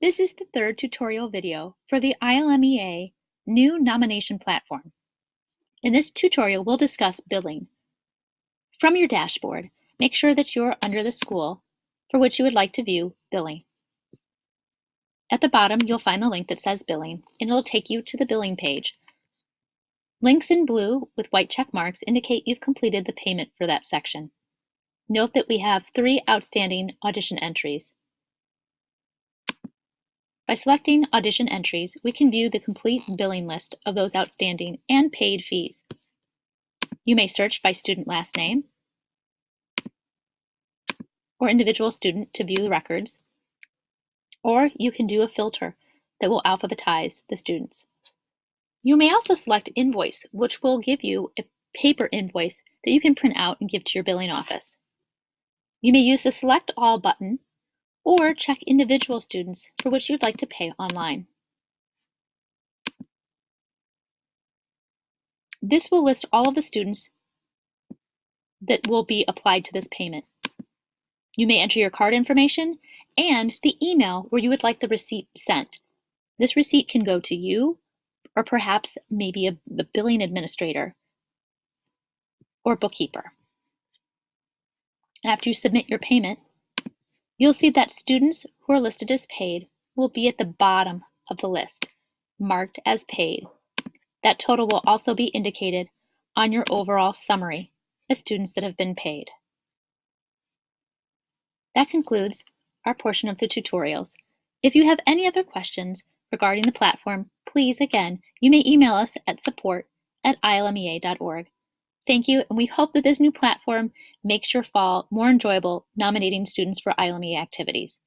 This is the third tutorial video for the ILMEA New Nomination Platform. In this tutorial, we'll discuss billing. From your dashboard, make sure that you're under the school for which you would like to view billing. At the bottom, you'll find the link that says Billing, and it'll take you to the billing page. Links in blue with white check marks indicate you've completed the payment for that section. Note that we have 3 outstanding audition entries. By selecting Audition Entries, we can view the complete billing list of those outstanding and paid fees. You may search by student last name or individual student to view the records, or you can do a filter that will alphabetize the students. You may also select Invoice, which will give you a paper invoice that you can print out and give to your billing office. You may use the Select All button or check individual students for which you'd like to pay online. This will list all of the students that will be applied to this payment. You may enter your card information and the email where you would like the receipt sent. This receipt can go to you or perhaps maybe the billing administrator or bookkeeper. After you submit your payment, you'll see that students who are listed as paid will be at the bottom of the list, marked as paid. That total will also be indicated on your overall summary as students that have been paid. That concludes our portion of the tutorials. If you have any other questions regarding the platform, please, again, you may email us at support@ilmea.org. Thank you, and we hope that this new platform makes your fall more enjoyable nominating students for ILMEA activities.